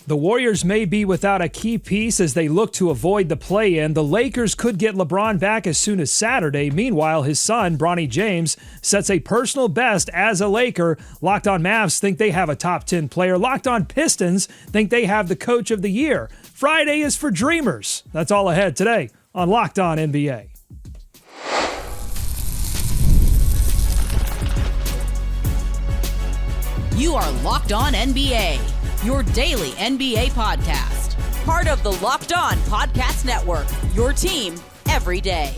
The Warriors may be without a key piece as they look to avoid the play-in. The Lakers could get LeBron back as soon as Saturday. Meanwhile, his son, Bronny James, sets a personal best as a Laker. Locked On Mavs think they have a top 10 player. Locked On Pistons think they have the coach of the year. Friday is for dreamers. That's all ahead today on Locked On NBA. You are Locked On NBA, your daily NBA podcast. Part of the Locked On Podcast Network, your team every day.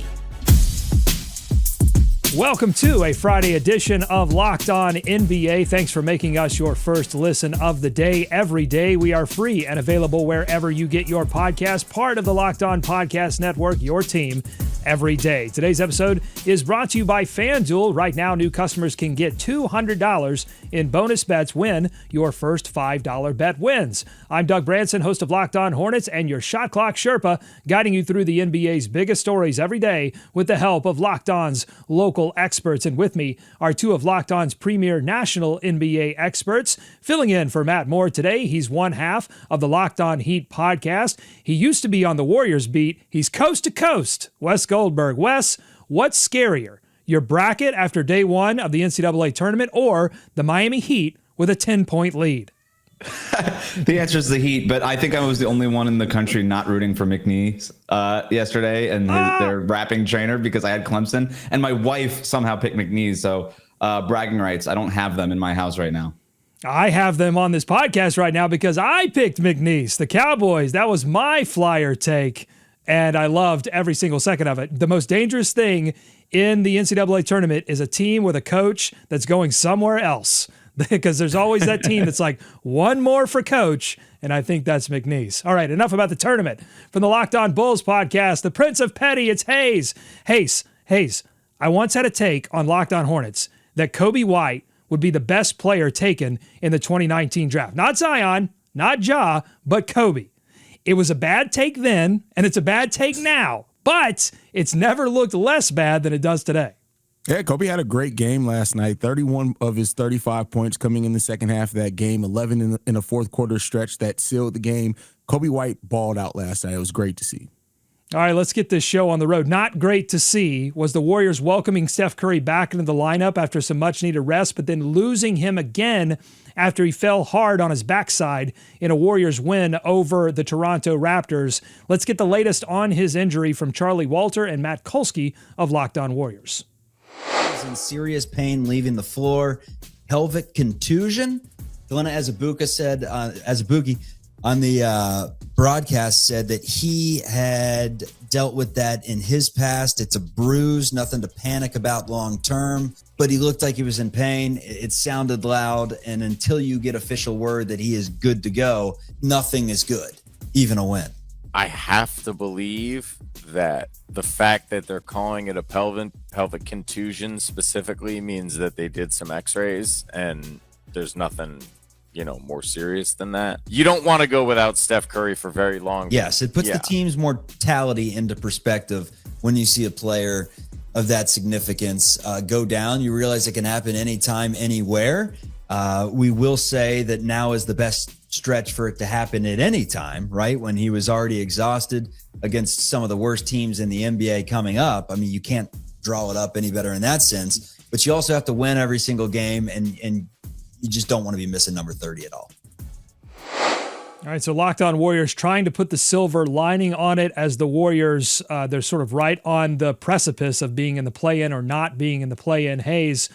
Welcome to a Friday edition of Locked On NBA. Thanks for making us your first listen of the day. Every day we are free and available wherever you get your podcast. Part of the Locked On Podcast Network, your team every day. Today's episode is brought to you by FanDuel. Right now, new customers can get $200 in bonus bets when your first $5 bet wins. I'm Doug Branson, host of Locked On Hornets and your Shot Clock Sherpa, guiding you through the NBA's biggest stories every day with the help of Locked On's local experts. And with me are two of Locked On's premier national NBA experts. Filling in for Matt Moore today, he's one half of the Locked On Heat podcast. He used to be on the Warriors beat. He's coast to coast. Wes Goldberg. Wes, what's scarier? Your bracket after day one of the NCAA tournament or the Miami Heat with a 10-point lead? The answer is the Heat, but I think I was the only one in the country not rooting for McNeese yesterday and their rapping trainer because I had Clemson, and my wife somehow picked McNeese, so bragging rights. I don't have them in my house right now. I have them on this podcast right now because I picked McNeese, the Cowboys. That was my flyer take, and I loved every single second of it. The most dangerous thing in the NCAA tournament is a team with a coach that's going somewhere else. Because there's always that team that's like, one more for coach, and I think that's McNeese. All right, enough about the tournament. From the Locked On Bulls podcast, the Prince of Petty, it's Haize. Haize, I once had a take on Locked On Hornets that Kobe White would be the best player taken in the 2019 draft. Not Zion, not Ja, but Kobe. It was a bad take then, and it's a bad take now, but it's never looked less bad than it does today. Yeah, Kobe had a great game last night. 31 of his 35 points coming in the second half of that game, 11 in a fourth quarter stretch that sealed the game. Kobe White balled out last night. It was great to see. All right, let's get this show on the road. Not great to see was the Warriors welcoming Steph Curry back into the lineup after some much-needed rest, but then losing him again after he fell hard on his backside in a Warriors win over the Toronto Raptors. Let's get the latest on his injury from Charlie Walter and Matt Kolsky of Locked On Warriors. He's in serious pain leaving the floor. Pelvic contusion. Helena Azubuike said, Azubuike on the broadcast said that he had dealt with that in his past. It's a bruise, nothing to panic about long term, but he looked like he was in pain. It sounded loud, and until you get official word that he is good to go, nothing is good, even a win. I have to believe that the fact that they're calling it a pelvic contusion specifically means that they did some x-rays and there's nothing, more serious than that. You don't want to go without Steph Curry for very long. Yes, it puts the team's mortality into perspective when you see a player of that significance go down. You realize it can happen anytime, anywhere. We will say that now is the best stretch for it to happen at any time, right? When he was already exhausted against some of the worst teams in the NBA coming up. I mean, you can't draw it up any better in that sense, but you also have to win every single game, and you just don't want to be missing number 30 at all. All right, so Locked On Warriors trying to put the silver lining on it as the Warriors, they're sort of right on the precipice of being in the play-in or not being in the play-in. Haize,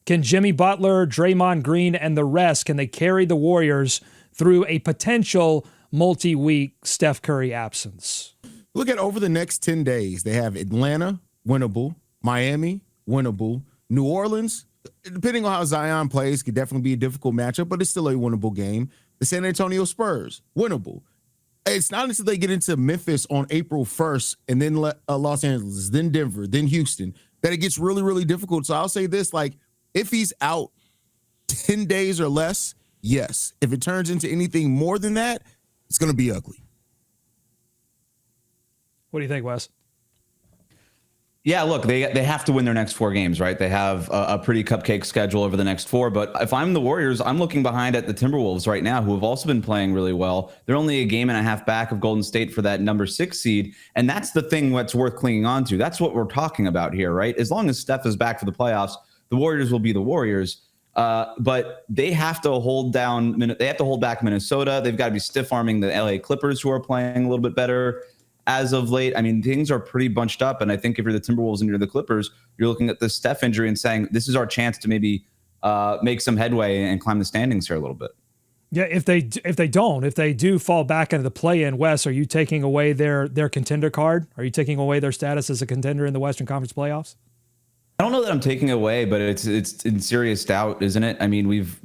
can Jimmy Butler, Draymond Green, and the rest, can they carry the Warriors through a potential multi-week Steph Curry absence? Look at over the next 10 days. They have Atlanta, winnable. Miami, winnable. New Orleans, depending on how Zion plays, could definitely be a difficult matchup, but it's still a winnable game. The San Antonio Spurs, winnable. It's not until they get into Memphis on April 1st and then Los Angeles, then Denver, then Houston, that it gets really, really difficult. So I'll say this, if he's out 10 days or less, yes. If it turns into anything more than that, it's going to be ugly. What do you think, Wes? Yeah, look, they have to win their next 4 games, right? They have a pretty cupcake schedule over the next 4. But if I'm the Warriors, I'm looking behind at the Timberwolves right now, who have also been playing really well. They're only a game and a half back of Golden State for that number 6 seed. And that's the thing that's worth clinging on to. That's what we're talking about here, right? As long as Steph is back for the playoffs, the Warriors will be the Warriors. But they have to hold down. They have to hold back Minnesota. They've got to be stiff arming the LA Clippers, who are playing a little bit better as of late. I mean, things are pretty bunched up. And I think if you're the Timberwolves and you're the Clippers, you're looking at the Steph injury and saying, this is our chance to maybe make some headway and climb the standings here a little bit. Yeah, if they do fall back into the play-in, Wes, are you taking away their contender card? Are you taking away their status as a contender in the Western Conference playoffs? I don't know that I'm taking away, but it's in serious doubt, isn't it? I mean, we've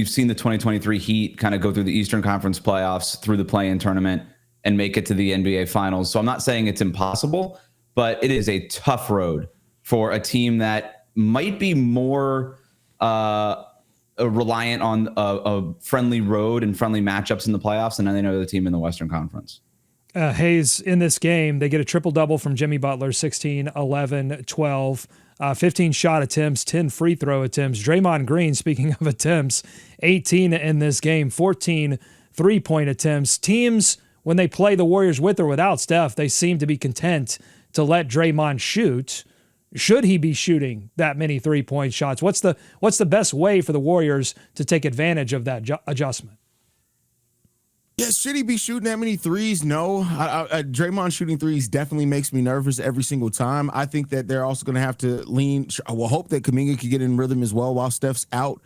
seen the 2023 Heat kind of go through the Eastern Conference playoffs, through the play-in tournament, and make it to the NBA Finals. So I'm not saying it's impossible, but it is a tough road for a team that might be more reliant on a friendly road and friendly matchups in the playoffs than any other team in the Western Conference. Haize, in this game, they get a triple-double from Jimmy Butler, 16, 11, 12, 15 shot attempts, 10 free throw attempts. Draymond Green, speaking of attempts, 18 in this game, 14 three-point attempts. Teams, when they play the Warriors with or without Steph, they seem to be content to let Draymond shoot. Should he be shooting that many three-point shots? What's the best way for the Warriors to take advantage of that adjustment? Yeah, should he be shooting that many threes? No. Draymond shooting threes definitely makes me nervous every single time. I think that they're also going to have to I will hope that Kuminga can get in rhythm as well while Steph's out.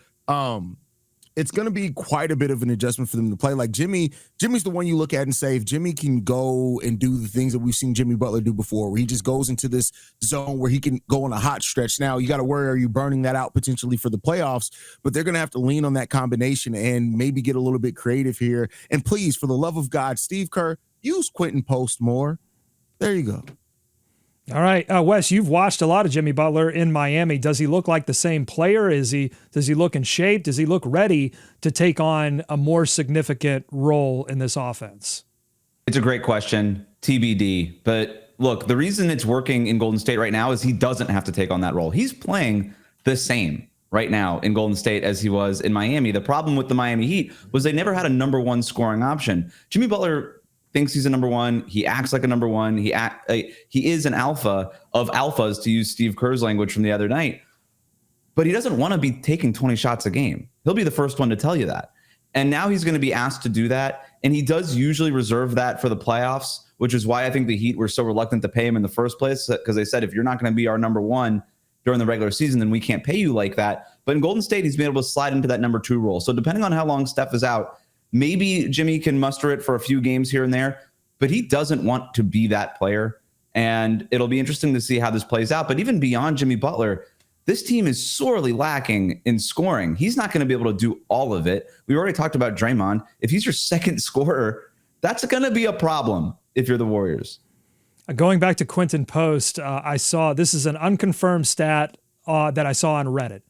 It's going to be quite a bit of an adjustment for them to play. Like Jimmy's the one you look at and say, if Jimmy can go and do the things that we've seen Jimmy Butler do before, where he just goes into this zone where he can go on a hot stretch. Now, you got to worry, are you burning that out potentially for the playoffs? But they're going to have to lean on that combination and maybe get a little bit creative here. And please, for the love of God, Steve Kerr, use Quentin Post more. There you go. All right, Wes, you've watched a lot of Jimmy Butler in Miami. Does he look like the same player? Does he look in shape? Does he look ready to take on a more significant role in this offense? It's a great question, TBD. But look, the reason it's working in Golden State right now is he doesn't have to take on that role. He's playing the same right now in Golden State as he was in Miami. The problem with the Miami Heat was they never had a number one scoring option. Jimmy Butler thinks he's a number one. He acts like a number one. He is an alpha of alphas, to use Steve Kerr's language from the other night. But he doesn't want to be taking 20 shots a game. He'll be the first one to tell you that. And now he's going to be asked to do that. And he does usually reserve that for the playoffs, which is why I think the Heat were so reluctant to pay him in the first place, because they said, if you're not going to be our number one during the regular season, then we can't pay you like that. But in Golden State, he's been able to slide into that number 2 role. So depending on how long Steph is out, maybe Jimmy can muster it for a few games here and there, but he doesn't want to be that player. And it'll be interesting to see how this plays out. But even beyond Jimmy Butler, this team is sorely lacking in scoring. He's not going to be able to do all of it. We already talked about Draymond. If he's your second scorer, that's going to be a problem if you're the Warriors. Going back to Quentin Post, I saw, this is an unconfirmed stat that I saw on Reddit,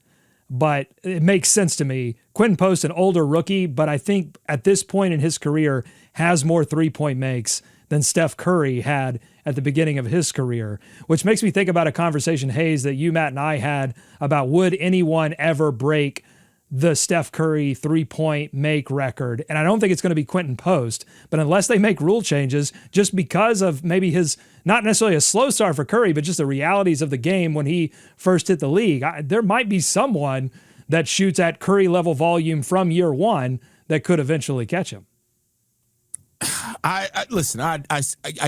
but it makes sense to me. Quentin Post, an older rookie, but I think at this point in his career has more three-point makes than Steph Curry had at the beginning of his career, which makes me think about a conversation, Haize, that you, Matt, and I had about would anyone ever break the Steph Curry three-point make record. And I don't think it's going to be Quentin Post, but unless they make rule changes, just because of maybe his, not necessarily a slow start for Curry, but just the realities of the game when he first hit the league, there might be someone that shoots at Curry level volume from year one that could eventually catch him. Listen, I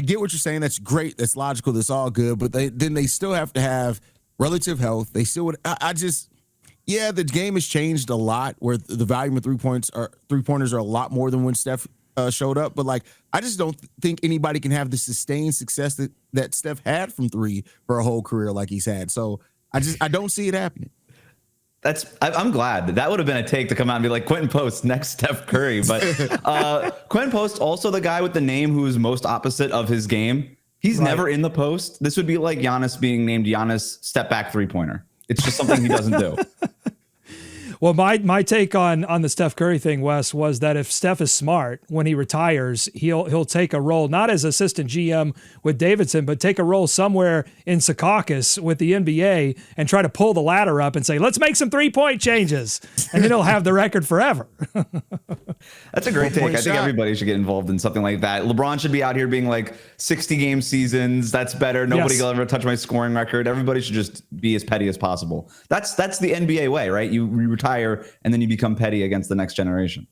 get what you're saying. That's great. That's logical. That's all good. But they still have to have relative health. They still would, yeah, the game has changed a lot where the volume of three-pointers are a lot more than when Steph showed up. But like, I just don't think anybody can have the sustained success that Steph had from three for a whole career like he's had. So I don't see it happening. I'm glad that would have been a take to come out and be like Quentin Post next Steph Curry. But Quentin Post, also the guy with the name who is most opposite of his game. He's never in the post. This would be like Giannis being named Giannis step back three-pointer. It's just something he doesn't do. Well, my take on the Steph Curry thing, Wes, was that if Steph is smart, when he retires, he'll take a role, not as assistant GM with Davidson, but take a role somewhere in Secaucus with the NBA and try to pull the ladder up and say, let's make some 3-point changes. And then he'll have the record forever. That's a great take. I think everybody should get involved in something like that. LeBron should be out here being like 60-game seasons. That's better. Nobody will ever touch my scoring record. Everybody should just be as petty as possible. That's the NBA way, right? You retire and then you become petty against the next generation.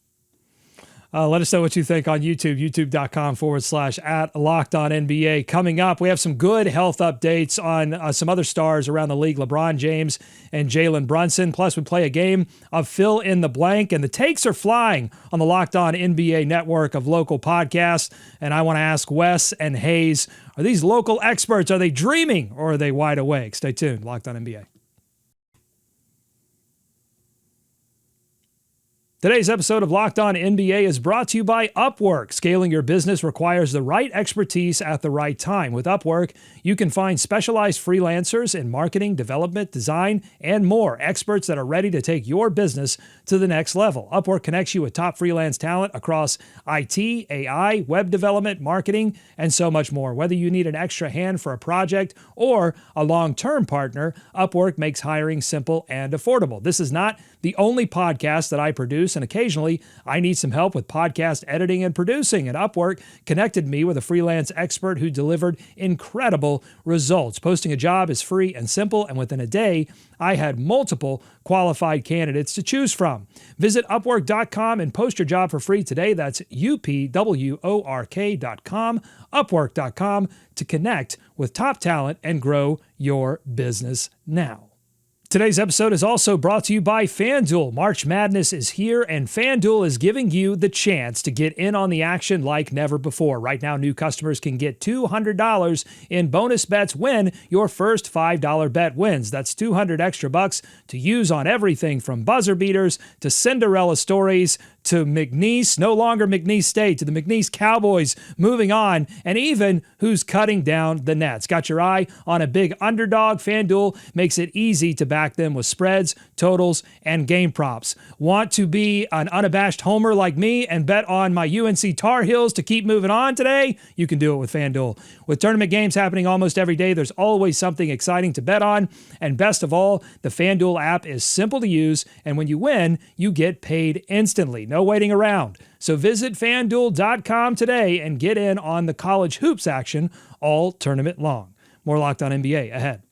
Let us know what you think on YouTube, youtube.com/@LockedOnNBA. Coming up, we have some good health updates on some other stars around the league, LeBron James and Jalen Brunson. Plus, we play a game of fill in the blank, and the takes are flying on the Locked On NBA network of local podcasts. And I want to ask Wes and Haize, are these local experts, are they dreaming or are they wide awake? Stay tuned. Locked On NBA. Today's episode of Locked On NBA is brought to you by Upwork. Scaling your business requires the right expertise at the right time. With Upwork, you can find specialized freelancers in marketing, development, design, and more. Experts that are ready to take your business to the next level. Upwork connects you with top freelance talent across IT, AI, web development, marketing, and so much more. Whether you need an extra hand for a project or a long-term partner, Upwork makes hiring simple and affordable. This is not the only podcast that I produce, and occasionally I need some help with podcast editing and producing, and Upwork connected me with a freelance expert who delivered incredible results. Posting a job is free and simple, and within a day, I had multiple qualified candidates to choose from. Visit Upwork.com and post your job for free today. That's UPWORK.com, Upwork.com, to connect with top talent and grow your business now. Today's episode is also brought to you by FanDuel. March Madness is here, and FanDuel is giving you the chance to get in on the action like never before. Right now, new customers can get $200 in bonus bets when your first $5 bet wins. That's $200 extra bucks to use on everything from buzzer beaters to Cinderella stories to McNeese, no longer McNeese State, to the McNeese Cowboys moving on, and even who's cutting down the nets. Got your eye on a big underdog? FanDuel makes it easy to back them with spreads, totals, and game props. Want to be an unabashed homer like me and bet on my UNC Tar Heels to keep moving on today? You can do it with FanDuel. With tournament games happening almost every day, there's always something exciting to bet on. And best of all, the FanDuel app is simple to use, and when you win, you get paid instantly. No waiting around. So visit FanDuel.com today and get in on the college hoops action all tournament long. More Locked On NBA ahead.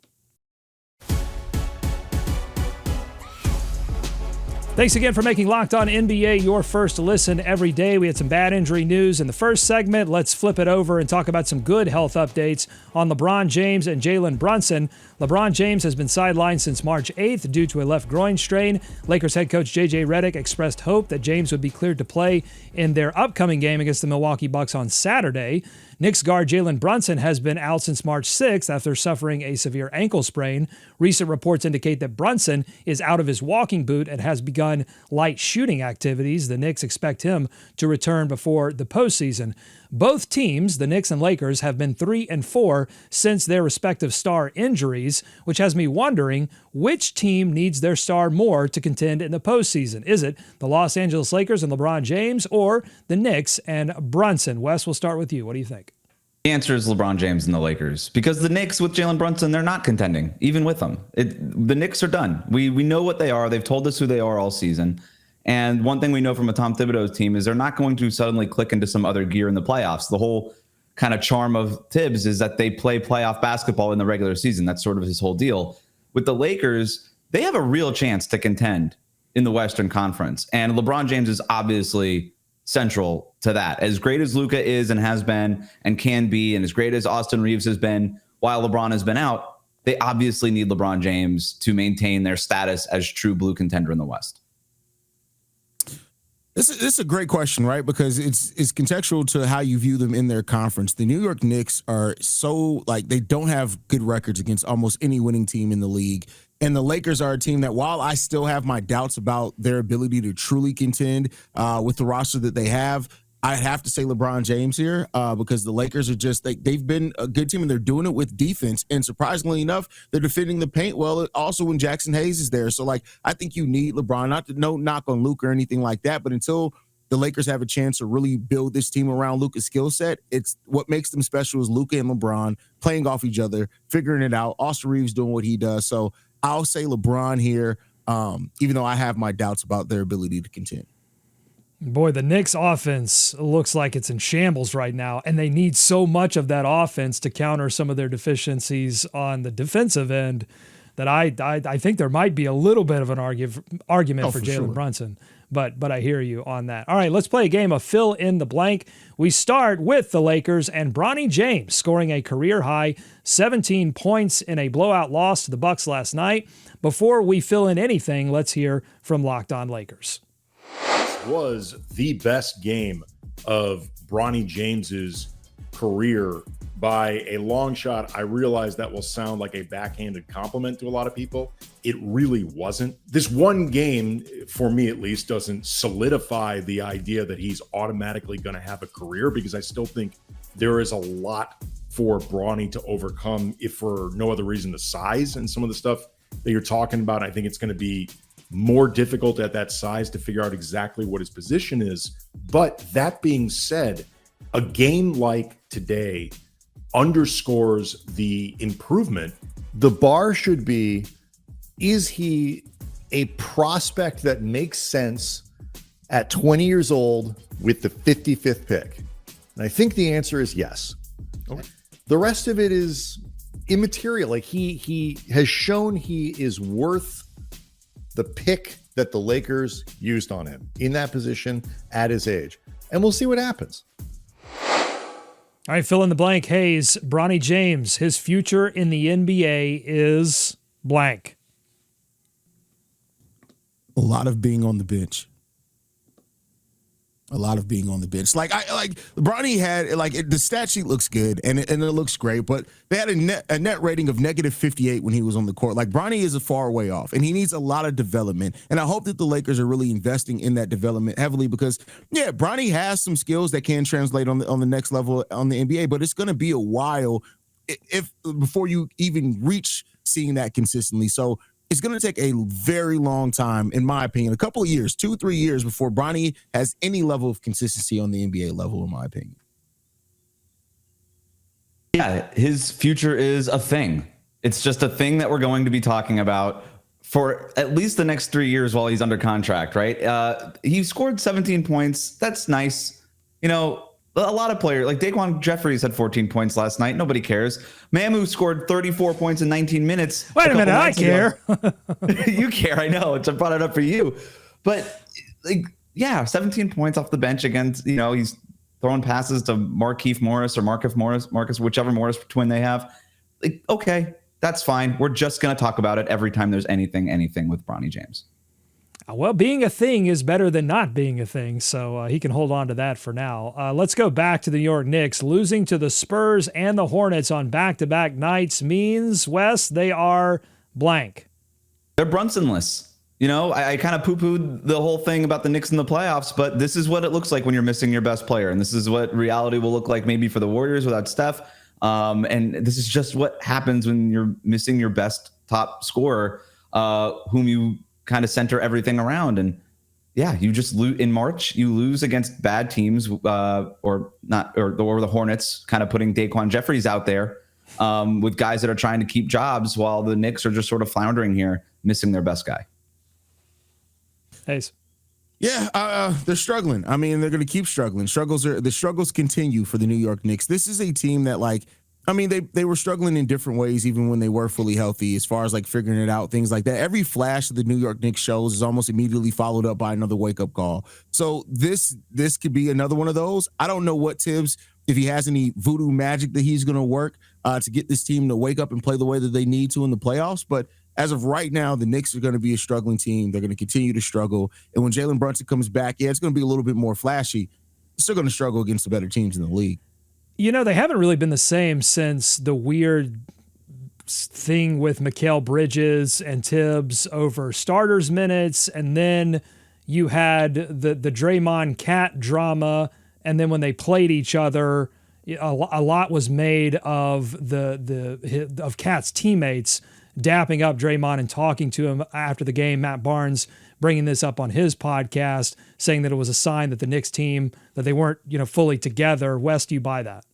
Thanks again for making Locked On NBA your first listen every day. We had some bad injury news in the first segment. Let's flip it over and talk about some good health updates on LeBron James and Jalen Brunson. LeBron James has been sidelined since March 8th due to a left groin strain. Lakers head coach JJ Redick expressed hope that James would be cleared to play in their upcoming game against the Milwaukee Bucks on Saturday. Knicks guard Jalen Brunson has been out since March 6th after suffering a severe ankle sprain. Recent reports indicate that Brunson is out of his walking boot and has begun light shooting activities. The Knicks expect him to return before the postseason. Both teams, the Knicks and Lakers, have been 3-4 since their respective star injuries, which has me wondering which team needs their star more to contend in the postseason. Is it the Los Angeles Lakers and LeBron James or the Knicks and Brunson? Wes, we'll start with you. What do you think? The answer is LeBron James and the Lakers, because the Knicks with Jalen Brunson, they're not contending, even with them. The Knicks are done. We know what they are. They've told us who they are all season. And one thing we know from a Tom Thibodeau team is they're not going to suddenly click into some other gear in the playoffs. The whole kind of charm of Tibbs is that they play playoff basketball in the regular season. That's sort of his whole deal. With the Lakers, they have a real chance to contend in the Western Conference. And LeBron James is obviously central to that. As great as Luka is and has been and can be, and as great as Austin Reeves has been while LeBron has been out, they obviously need LeBron James to maintain their status as true blue contender in the West. This is a great question, right? Because it's contextual to how you view them in their conference. The New York Knicks are so, they don't have good records against almost any winning team in the league. And the Lakers are a team that, while I still have my doubts about their ability to truly contend with the roster that they have, I have to say LeBron James here because the Lakers are just they've been a good team and they're doing it with defense. And surprisingly enough, they're defending the paint well. Also, when Jackson Haize is there, so I think you need LeBron. No knock on Luke or anything like that, but until the Lakers have a chance to really build this team around Luka's skill set, it's what makes them special is Luka and LeBron playing off each other, figuring it out. Austin Reeves doing what he does. So I'll say LeBron here, even though I have my doubts about their ability to contend. Boy, the Knicks offense looks like it's in shambles right now, and they need so much of that offense to counter some of their deficiencies on the defensive end that I think there might be a little bit of an argument for Jalen Brunson. But I hear you on that. All right, let's play a game of fill in the blank. We start with the Lakers and Bronny James scoring a career-high 17 points in a blowout loss to the Bucks last night. Before we fill in anything, let's hear from Locked On Lakers. Was the best game of Bronny James's career by a long shot. I realize that will sound like a backhanded compliment to a lot of people. It really wasn't. This one game, for me at least, doesn't solidify the idea that he's automatically going to have a career, because I still think there is a lot for Bronny to overcome, if for no other reason, the size and some of the stuff that you're talking about. I think it's going to be more difficult at that size to figure out exactly what his position is. But that being said, a game like today underscores the improvement. The bar should be, is he a prospect that makes sense at 20 years old with the 55th pick? And I think the answer is yes. Okay. The rest of it is immaterial. Like he has shown he is worth the pick that the Lakers used on him in that position at his age. And we'll see what happens. All right, fill in the blank. Haize, Bronny James, his future in the NBA is blank. A lot of being on the bench. A lot of being on the bench. Bronny had the stat sheet looks good and it looks great, but they had a net rating of -58 when he was on the court. Like, Bronny is a far way off, and he needs a lot of development. And I hope that the Lakers are really investing in that development heavily, because Bronny has some skills that can translate on the next level on the NBA, but it's going to be a while before you even reach seeing that consistently. So it's going to take a very long time, in my opinion, a couple of years, 2-3 years, before Bronny has any level of consistency on the NBA level, in my opinion. Yeah, his future is a thing. It's just a thing that we're going to be talking about for at least the next 3 years while he's under contract, right? He scored 17 points. That's nice. A lot of players, like Daquan Jeffries had 14 points last night. Nobody cares. Mamu scored 34 points in 19 minutes. Wait a minute, I care. You care, I know. I brought it up for you. But, 17 points off the bench against, he's throwing passes to Markieff Morris or Marcus, whichever Morris twin they have. Okay, that's fine. We're just going to talk about it every time there's anything with Bronny James. Well, being a thing is better than not being a thing, so he can hold on to that for now. Let's go back to the New York Knicks. Losing to the Spurs and the Hornets on back-to-back nights means, Wes, they are blank. They're Brunsonless. I kind of poo-pooed the whole thing about the Knicks in the playoffs, but this is what it looks like when you're missing your best player, and this is what reality will look like maybe for the Warriors without Steph. And this is just what happens when you're missing your best top scorer, whom you kind of center everything around. And you just lose in March. You lose against bad teams, or the Hornets, kind of putting Daquan Jeffries out there with guys that are trying to keep jobs, while the Knicks are just sort of floundering here, missing their best guy. Haize. Yeah, they're struggling. I mean, they're going to keep struggling. The struggles continue for the New York Knicks. This is a team that, they were struggling in different ways even when they were fully healthy, as far as figuring it out, things like that. Every flash that the New York Knicks shows is almost immediately followed up by another wake-up call. So this could be another one of those. I don't know what Tibbs, if he has any voodoo magic that he's going to work to get this team to wake up and play the way that they need to in the playoffs. But as of right now, the Knicks are going to be a struggling team. They're going to continue to struggle. And when Jalen Brunson comes back, it's going to be a little bit more flashy. They're still going to struggle against the better teams in the league. They haven't really been the same since the weird thing with Mikal Bridges and Tibbs over starters minutes. And then you had the Draymond Cat drama. and then when they played each other, a lot was made of of Cat's teammates dapping up Draymond and talking to him after the game. Matt Barnes bringing this up on his podcast, saying that it was a sign that the Knicks team, that they weren't, fully together. Wes, do you buy that?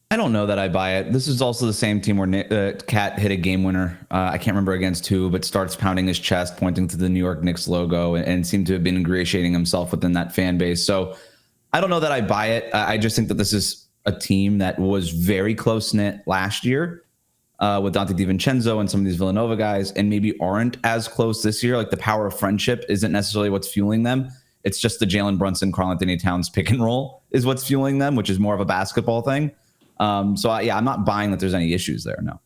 I don't know that I buy it. This is also the same team where Cat hit a game winner. I can't remember against who, but starts pounding his chest, pointing to the New York Knicks logo, and seemed to have been ingratiating himself within that fan base. So I don't know that I buy it. I just think that this is a team that was very close-knit last year with Dante DiVincenzo and some of these Villanova guys, and maybe aren't as close this year. Like, the power of friendship isn't necessarily what's fueling them. It's just the Jalen Brunson, Karl-Anthony Towns pick and roll is what's fueling them, which is more of a basketball thing. I'm not buying that there's any issues there, no.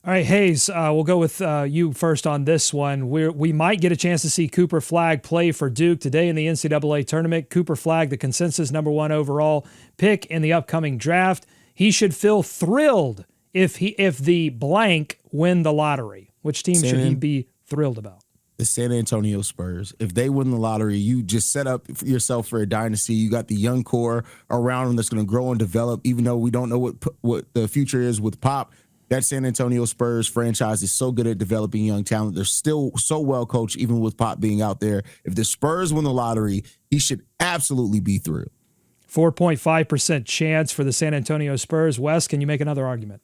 All right, Haize, we'll go with you first on this one. We might get a chance to see Cooper Flagg play for Duke today in the NCAA tournament. Cooper Flagg, the consensus number 1 overall pick in the upcoming draft. He should feel thrilled if the blank win the lottery. Which team should he be thrilled about? The San Antonio Spurs. If they win the lottery, you just set up yourself for a dynasty. You got the young core around them that's going to grow and develop, even though we don't know what the future is with Pop. That San Antonio Spurs franchise is so good at developing young talent. They're still so well coached, even with Pop being out there. If the Spurs win the lottery, he should absolutely be thrilled. 4.5% chance for the San Antonio Spurs. Wes, can you make another argument?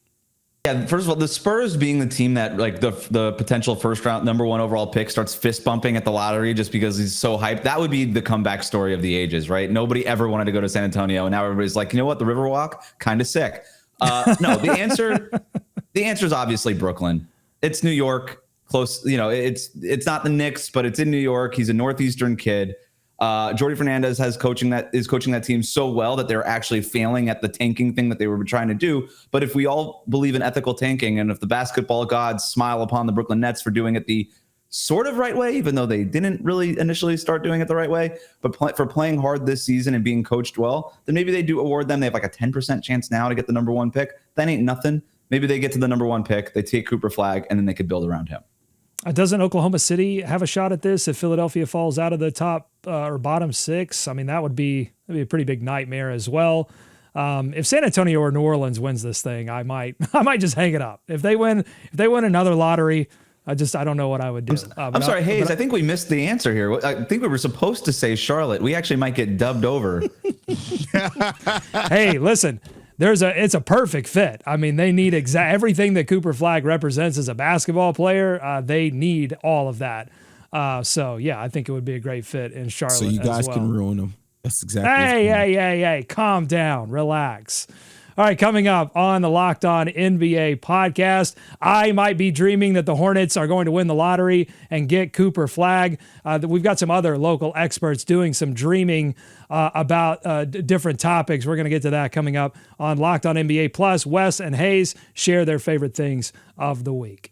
Yeah, first of all, the Spurs being the team that, like, the potential first round number 1 overall pick starts fist bumping at the lottery just because he's so hyped. That would be the comeback story of the ages, right? Nobody ever wanted to go to San Antonio, and now everybody's like, you know what, the Riverwalk, kind of sick. No, the answer is obviously Brooklyn. It's New York, close. It's not the Knicks, but it's in New York. He's a Northeastern kid. Jordi Fernandez is coaching that team so well that they're actually failing at the tanking thing that they were trying to do. But if we all believe in ethical tanking, and if the basketball gods smile upon the Brooklyn Nets for doing it the sort of right way, even though they didn't really initially start doing it the right way, but for playing hard this season and being coached well, then maybe they do award them. They have like a 10% chance now to get the number 1 pick. That ain't nothing. Maybe they get to the number 1 pick, they take Cooper Flagg, and then they could build around him. Doesn't Oklahoma City have a shot at this if Philadelphia falls out of the top or bottom 6? I mean, that'd be a pretty big nightmare as well. If San Antonio or New Orleans wins this thing, I might just hang it up. If they win another lottery, I don't know what I would do. I'm sorry, Haize. I think we missed the answer here. I think we were supposed to say Charlotte. We actually might get dubbed over. Hey, listen. It's a perfect fit. I mean, they need everything that Cooper Flagg represents as a basketball player. They need all of that. I think it would be a great fit in Charlotte. So you guys can ruin them. That's exactly. Hey, calm down, relax. All right, coming up on the Locked On NBA podcast, I might be dreaming that the Hornets are going to win the lottery and get Cooper Flagg. We've got some other local experts doing some dreaming about different topics. We're going to get to that coming up on Locked On NBA. Plus, Wes and Haize share their favorite things of the week.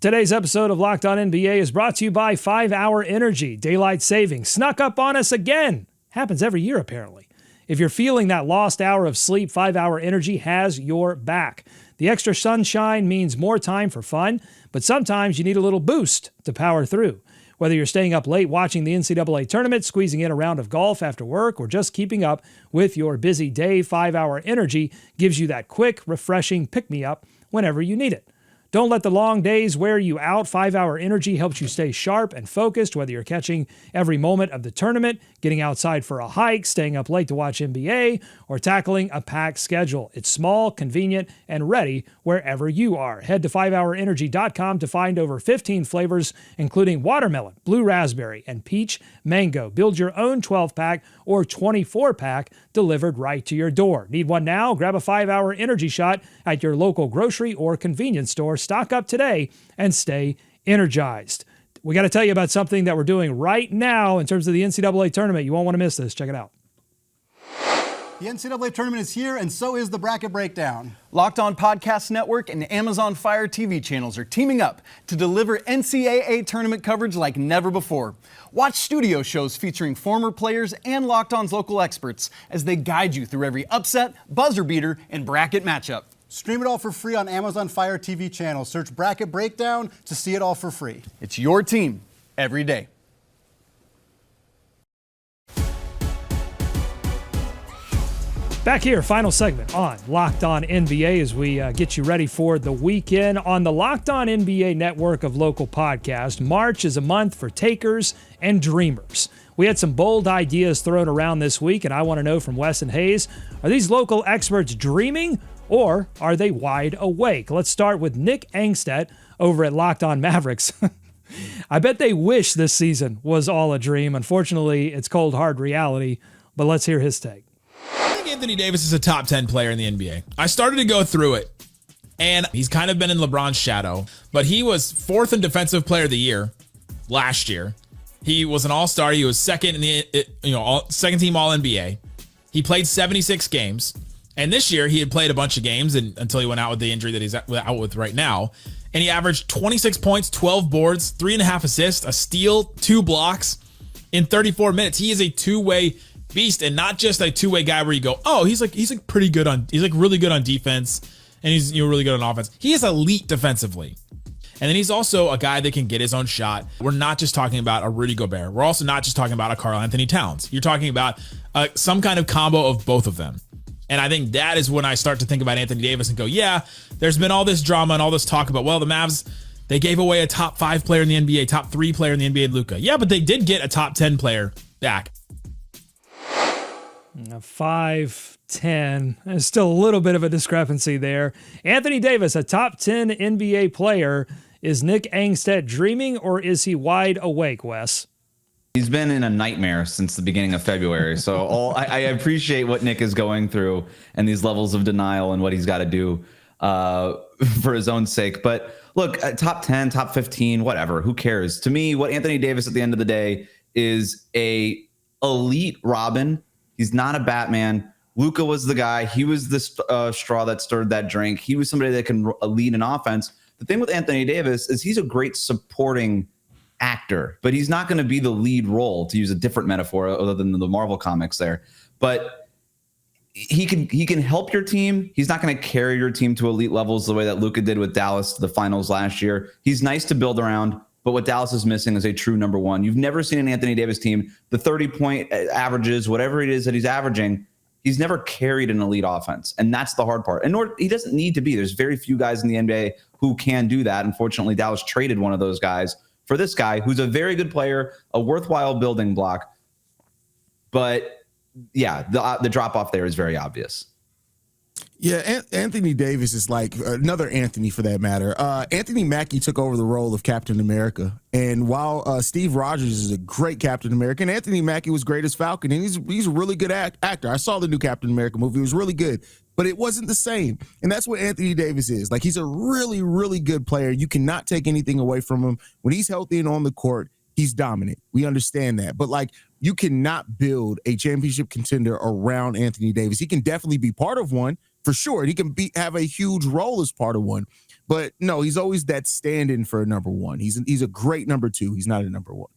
Today's episode of Locked On NBA is brought to you by 5 Hour Energy. Daylight savings snuck up on us again. Happens every year, apparently. If you're feeling that lost hour of sleep, 5 Hour Energy has your back. The extra sunshine means more time for fun, but sometimes you need a little boost to power through. Whether you're staying up late watching the NCAA tournament, squeezing in a round of golf after work, or just keeping up with your busy day, 5 Hour Energy gives you that quick, refreshing pick-me-up whenever you need it. Don't let the long days wear you out. 5 Hour Energy helps you stay sharp and focused, whether you're catching every moment of the tournament, getting outside for a hike, staying up late to watch NBA, or tackling a packed schedule. It's small, convenient, and ready wherever you are. Head to 5hourenergy.com to find over 15 flavors, including watermelon, blue raspberry, and peach mango. Build your own 12-pack or 24-pack delivered right to your door. Need one now? Grab a 5 Hour Energy shot at your local grocery or convenience store. Stock up today and stay energized. We got to tell you about something that we're doing right now in terms of the NCAA tournament. You won't want to miss this. Check it out. The NCAA tournament is here, and so is the Bracket Breakdown. Locked On Podcast Network and Amazon Fire TV channels are teaming up to deliver NCAA tournament coverage like never before. Watch studio shows featuring former players and Locked On's local experts as they guide you through every upset, buzzer beater, and bracket matchup. Stream it all for free on Amazon Fire TV channel. Search Bracket Breakdown to see it all for free. It's your team, every day. Back here, final segment on Locked On NBA as we get you ready for the weekend on the Locked On NBA network of local podcasts. March is a month for takers and dreamers. We had some bold ideas thrown around this week, and I want to know from Wes and Haize, are these local experts dreaming or are they wide awake? Let's start with Nick Angstedt over at Locked On Mavericks. I bet they wish this season was all a dream. Unfortunately, it's cold, hard reality, but let's hear his take. Anthony Davis is a top 10 player in the NBA. I started to go through it, and he's kind of been in LeBron's shadow, but he was 4th in Defensive Player of the Year last year. He was an all-star. He was second in the second team All-NBA. He played 76 games, and this year he had played a bunch of games until he went out with the injury that he's out with right now. And he averaged 26 points, 12 boards, 3.5 assists, a steal, 2 blocks in 34 minutes. He is a two-way beast, and not just a two-way guy where you go, oh, he's pretty good he's really good on defense, and he's really good on offense. He is elite defensively. And then he's also a guy that can get his own shot. We're not just talking about a Rudy Gobert. We're also not just talking about a Karl Anthony Towns. You're talking about some kind of combo of both of them. And I think that is when I start to think about Anthony Davis and go, yeah, there's been all this drama and all this talk about, well, the Mavs, they gave away a top 5 player in the NBA, top 3 player in the NBA, Luka. Yeah, but they did get a top 10 player back. 5-10. There's still a little bit of a discrepancy there. Anthony Davis, a top 10 NBA player. Is Nick Angstedt dreaming or is he wide awake, Wes? He's been in a nightmare since the beginning of February. So I appreciate what Nick is going through and these levels of denial and what he's got to do for his own sake. But look, top 10, top 15, whatever, who cares? To me, what Anthony Davis at the end of the day is a elite Robin. He's not a Batman. Luka was the guy. He was the straw that stirred that drink. He was somebody that can lead an offense. The thing with Anthony Davis is he's a great supporting actor, but he's not going to be the lead role, to use a different metaphor other than the Marvel comics there. But he can help your team. He's not going to carry your team to elite levels the way that Luka did with Dallas to the finals last year. He's nice to build around. But what Dallas is missing is a true number one. You've never seen an Anthony Davis team, the 30-point averages, whatever it is that he's averaging, he's never carried an elite offense. And that's the hard part. And he doesn't need to be. There's very few guys in the NBA who can do that. Unfortunately, Dallas traded one of those guys for this guy who's a very good player, a worthwhile building block. But yeah, the drop off there is very obvious. Yeah, Anthony Davis is like another Anthony for that matter. Anthony Mackie took over the role of Captain America. And while Steve Rogers is a great Captain America, and Anthony Mackie was great as Falcon, and he's a really good actor. I saw the new Captain America movie. It was really good, but it wasn't the same. And that's what Anthony Davis is. Like, he's a really, really good player. You cannot take anything away from him. When he's healthy and on the court, he's dominant. We understand that. But, like, you cannot build a championship contender around Anthony Davis. He can definitely be part of one, for sure. He can have a huge role as part of one. But no, he's always that stand-in for a number one. He's a great number two. He's not a number one.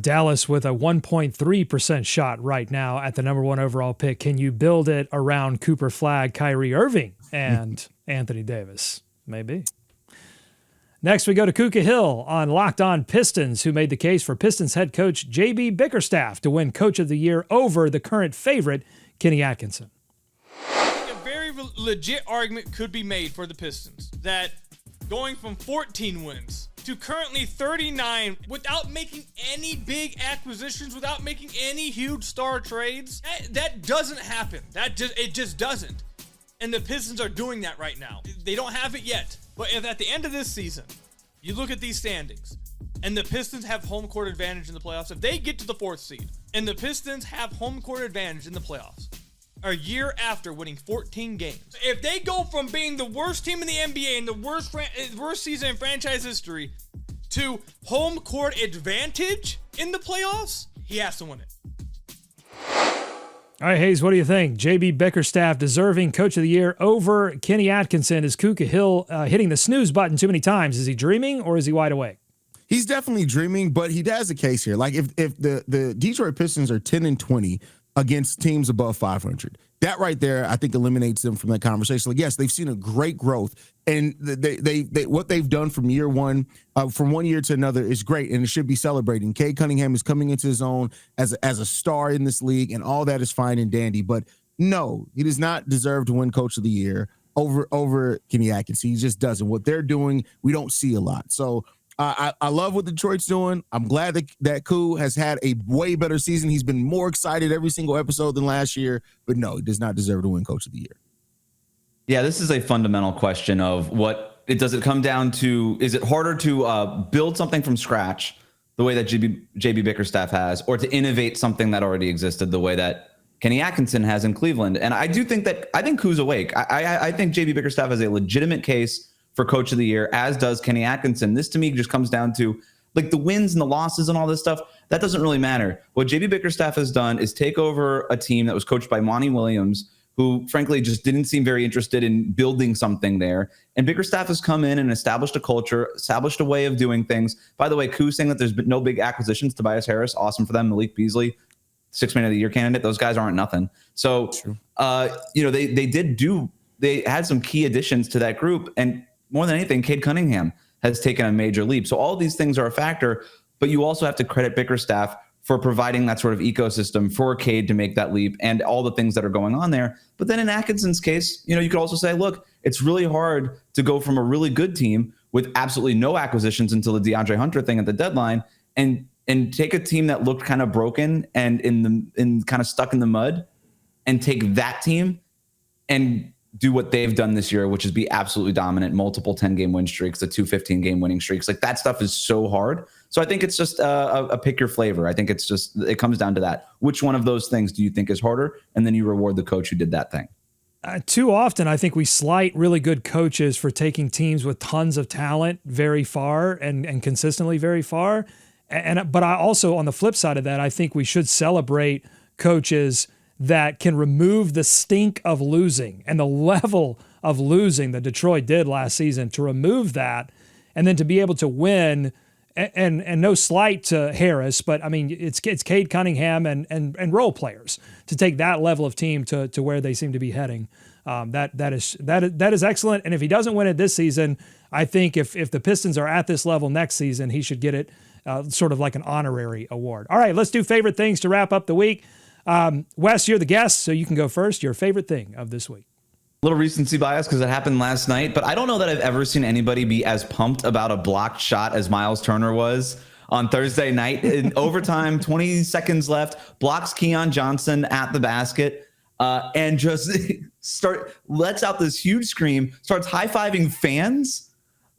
Dallas with a 1.3% shot right now at the number one overall pick. Can you build it around Cooper Flagg, Kyrie Irving, and Anthony Davis? Maybe. Next, we go to Kuka Hill on Locked On Pistons, who made the case for Pistons head coach JB Bickerstaff to win Coach of the Year over the current favorite, Kenny Atkinson. Legit argument could be made for the Pistons that going from 14 wins to currently 39 without making any big acquisitions, without making any huge star trades, that doesn't happen. It just doesn't. And the Pistons are doing that right now. They don't have it yet. But if at the end of this season, you look at these standings, and the Pistons have home court advantage in the playoffs, if they get to the 4th seed, and the Pistons have home court advantage in the playoffs, a year after winning 14 games. If they go from being the worst team in the NBA and the worst season in franchise history to home court advantage in the playoffs, he has to win it. All right, Haize, what do you think? JB Bickerstaff deserving Coach of the Year over Kenny Atkinson. Is Kuka Hill hitting the snooze button too many times? Is he dreaming or is he wide awake? He's definitely dreaming, but he has a case here. Like, if the Detroit Pistons are 10-20 against teams above 500, that right there, I think eliminates them from that conversation. Like, yes, they've seen a great growth, and they what they've done from year one, from one year to another is great, and it should be celebrating. Cade Cunningham is coming into his own as a star in this league, and all that is fine and dandy. But no, he does not deserve to win Coach of the Year over Kenny Atkinson. He just doesn't. What they're doing, we don't see a lot. So I love what Detroit's doing. I'm glad that Koo has had a way better season. He's been more excited every single episode than last year. But no, he does not deserve to win Coach of the Year. Yeah, this is a fundamental question of does it come down to, is it harder to build something from scratch the way that JB Bickerstaff has, or to innovate something that already existed the way that Kenny Atkinson has in Cleveland? And I think Koo's awake. I think JB Bickerstaff has a legitimate case for Coach of the Year, as does Kenny Atkinson. This to me just comes down to like the wins and the losses and all this stuff. That doesn't really matter. What JB Bickerstaff has done is take over a team that was coached by Monty Williams, who frankly just didn't seem very interested in building something there. And Bickerstaff has come in and established a culture, established a way of doing things. By the way, Koo saying that there's been no big acquisitions. Tobias Harris, awesome for them. Malik Beasley, 6 Man of the Year candidate. Those guys aren't nothing. So, they had some key additions to that group. And more than anything, Cade Cunningham has taken a major leap. So all these things are a factor, but you also have to credit Bickerstaff for providing that sort of ecosystem for Cade to make that leap and all the things that are going on there. But then in Atkinson's case, you could also say, look, it's really hard to go from a really good team with absolutely no acquisitions until the DeAndre Hunter thing at the deadline and take a team that looked kind of broken and in kind of stuck in the mud and take that team and do what they've done this year, which is be absolutely dominant, multiple 10-game win streaks, the 2 15-game winning streaks. Like, that stuff is so hard. So I think it's just a pick your flavor. I think it comes down to that. Which one of those things do you think is harder? And then you reward the coach who did that thing. Too often, I think we slight really good coaches for taking teams with tons of talent very far and consistently very far. But I also, on the flip side of that, I think we should celebrate coaches that can remove the stink of losing and the level of losing that Detroit did last season, to remove that and then to be able to win. And no slight to Harris, but I mean, it's Cade Cunningham and role players to take that level of team to where they seem to be heading. That is excellent. And if he doesn't win it this season, I think if the Pistons are at this level next season, he should get it sort of like an honorary award. All right, let's do favorite things to wrap up the week. Wes, you're the guest, so you can go first. Your favorite thing of this week. Little recency bias because it happened last night, but I don't know that I've ever seen anybody be as pumped about a blocked shot as Miles Turner was on Thursday night. In overtime, 20 seconds left, blocks Keon Johnson at the basket, and just lets out this huge scream, starts high-fiving fans.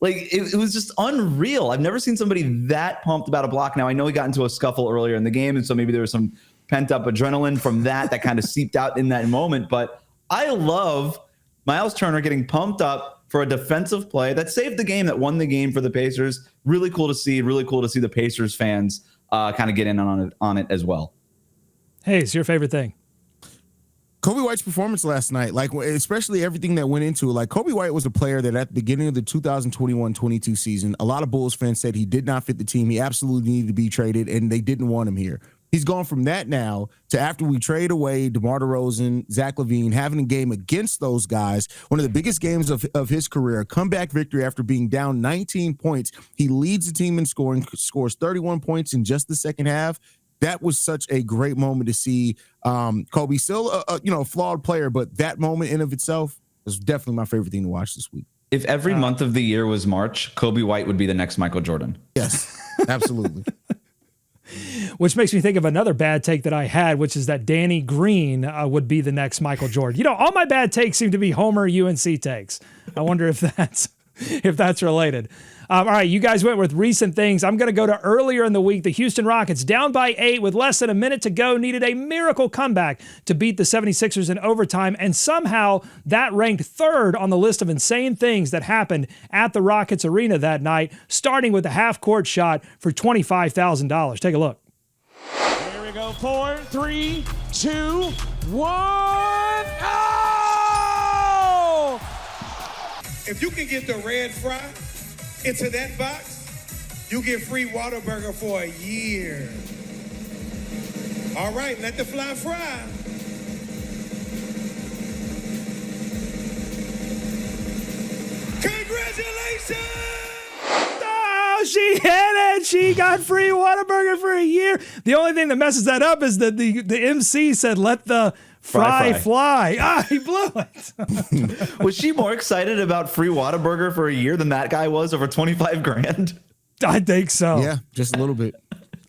Like, it was just unreal. I've never seen somebody that pumped about a block. Now, I know he got into a scuffle earlier in the game, and so maybe there was some pent-up adrenaline from that kind of seeped out in that moment, but I love Miles Turner getting pumped up for a defensive play that saved the game, that won the game for the Pacers. Really cool to see. Really cool to see the Pacers fans kind of get in on it as well. Haize, your favorite thing? Kobe White's performance last night, like especially everything that went into it. Like, Kobe White was a player that at the beginning of the 2021-22 season, a lot of Bulls fans said he did not fit the team. He absolutely needed to be traded, and they didn't want him here. He's gone from that now to, after we trade away DeMar DeRozan, Zach LaVine, having a game against those guys, one of the biggest games of his career, a comeback victory after being down 19 points. He leads the team in scoring, scores 31 points in just the second half. That was such a great moment to see. Kobe, still a flawed player, but that moment in of itself was definitely my favorite thing to watch this week. If every month of the year was March, Kobe White would be the next Michael Jordan. Yes, absolutely. Which makes me think of another bad take that I had, which is that Danny Green would be the next Michael Jordan. All my bad takes seem to be Homer UNC takes. I wonder if that's related. All right, you guys went with recent things. I'm going to go to earlier in the week. The Houston Rockets, down by 8 with less than a minute to go, needed a miracle comeback to beat the 76ers in overtime, and somehow that ranked third on the list of insane things that happened at the Rockets arena that night, starting with a half-court shot for $25,000. Take a look. Here we go. 4, 3, 2, 1. Oh! If you can get the red fry into that box, you get free Whataburger for a year. All right, let the fly fry. Oh, she hit it. She got free Whataburger for a year. The only thing that messes that up is that the MC said, let the fry fly. Ah, he blew it. Was she more excited about free Whataburger for a year than that guy was over 25 grand? I think so. Yeah, just a little bit.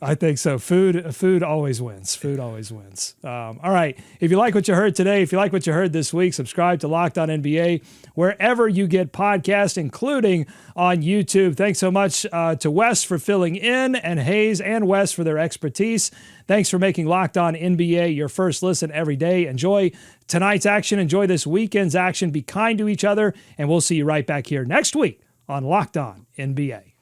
I think so. Food always wins. Food always wins. All right. If you like what you heard today, if you like what you heard this week, subscribe to Locked On NBA wherever you get podcasts, including on YouTube. Thanks so much to Wes for filling in, and Haize and Wes for their expertise. Thanks for making Locked On NBA your first listen every day. Enjoy tonight's action. Enjoy this weekend's action. Be kind to each other, and we'll see you right back here next week on Locked On NBA.